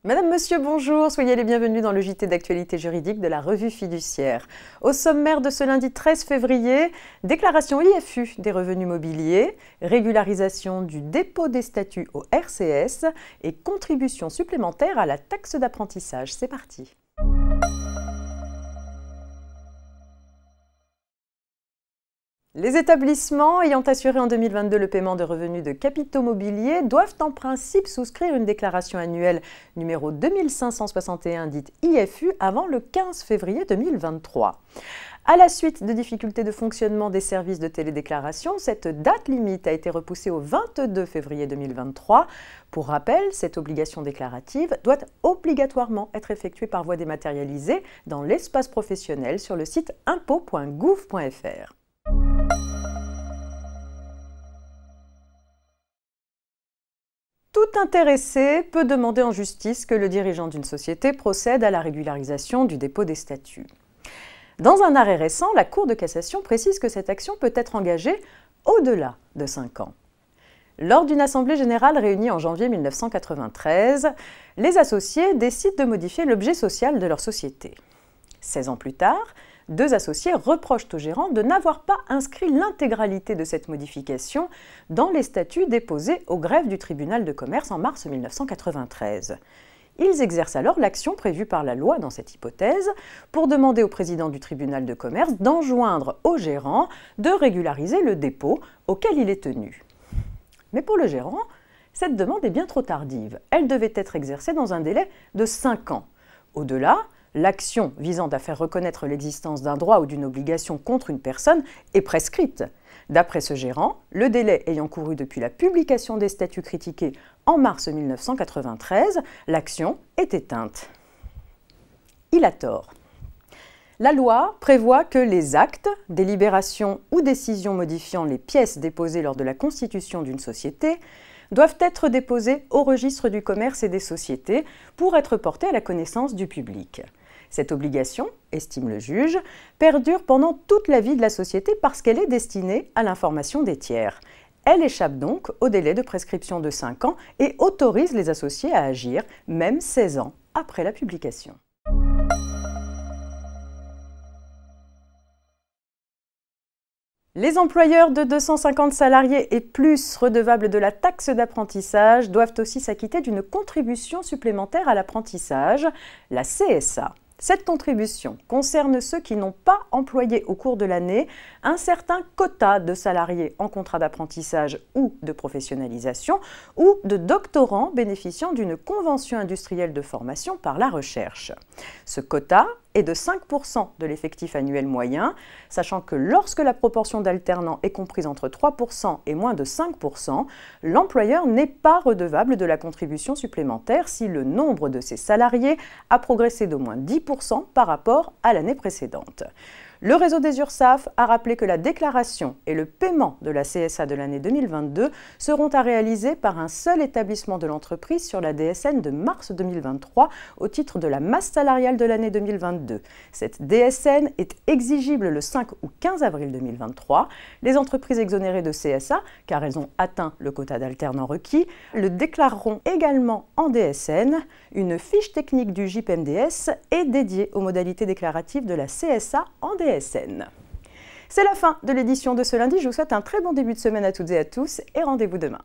Madame, Monsieur, bonjour, soyez les bienvenus dans le JT d'actualité juridique de la Revue Fiduciaire. Au sommaire de ce lundi 13 février, déclaration IFU des revenus mobiliers, régularisation du dépôt des statuts au RCS et contribution supplémentaire à la taxe d'apprentissage. C'est parti. Les établissements ayant assuré en 2022 le paiement de revenus de capitaux mobiliers doivent en principe souscrire une déclaration annuelle numéro 2561 dite IFU avant le 15 février 2023. À la suite de difficultés de fonctionnement des services de télédéclaration, cette date limite a été repoussée au 22 février 2023. Pour rappel, cette obligation déclarative doit obligatoirement être effectuée par voie dématérialisée dans l'espace professionnel sur le site impôts.gouv.fr. Tout intéressé peut demander en justice que le dirigeant d'une société procède à la régularisation du dépôt des statuts. Dans un arrêt récent, la Cour de cassation précise que cette action peut être engagée au-delà de 5 ans. Lors d'une assemblée générale réunie en janvier 1993, les associés décident de modifier l'objet social de leur société. 16 ans plus tard, 2 associés reprochent au gérant de n'avoir pas inscrit l'intégralité de cette modification dans les statuts déposés au greffe du tribunal de commerce en mars 1993. Ils exercent alors l'action prévue par la loi dans cette hypothèse pour demander au président du tribunal de commerce d'enjoindre au gérant de régulariser le dépôt auquel il est tenu. Mais pour le gérant, cette demande est bien trop tardive. Elle devait être exercée dans un délai de 5 ans. Au-delà, l'action visant à faire reconnaître l'existence d'un droit ou d'une obligation contre une personne est prescrite. D'après ce gérant, le délai ayant couru depuis la publication des statuts critiqués en mars 1993, l'action est éteinte. Il a tort. La loi prévoit que les actes, délibérations ou décisions modifiant les pièces déposées lors de la constitution d'une société doivent être déposés au registre du commerce et des sociétés pour être portés à la connaissance du public. Cette obligation, estime le juge, perdure pendant toute la vie de la société parce qu'elle est destinée à l'information des tiers. Elle échappe donc au délai de prescription de 5 ans et autorise les associés à agir, même 16 ans après la publication. Les employeurs de 250 salariés et plus redevables de la taxe d'apprentissage doivent aussi s'acquitter d'une contribution supplémentaire à l'apprentissage, la CSA. Cette contribution concerne ceux qui n'ont pas employé au cours de l'année un certain quota de salariés en contrat d'apprentissage ou de professionnalisation ou de doctorants bénéficiant d'une convention industrielle de formation par la recherche. Ce quota est de 5% de l'effectif annuel moyen, sachant que lorsque la proportion d'alternants est comprise entre 3% et moins de 5%, l'employeur n'est pas redevable de la contribution supplémentaire si le nombre de ses salariés a progressé d'au moins 10% par rapport à l'année précédente. Le réseau des URSSAF a rappelé que la déclaration et le paiement de la CSA de l'année 2022 seront à réaliser par un seul établissement de l'entreprise sur la DSN de mars 2023 au titre de la masse salariale de l'année 2022. Cette DSN est exigible le 5 ou 15 avril 2023. Les entreprises exonérées de CSA, car elles ont atteint le quota d'alternants requis, le déclareront également en DSN. Une fiche technique du JPMDS est dédiée aux modalités déclaratives de la CSA en DSN. C'est la fin de l'édition de ce lundi. Je vous souhaite un très bon début de semaine à toutes et à tous et rendez-vous demain.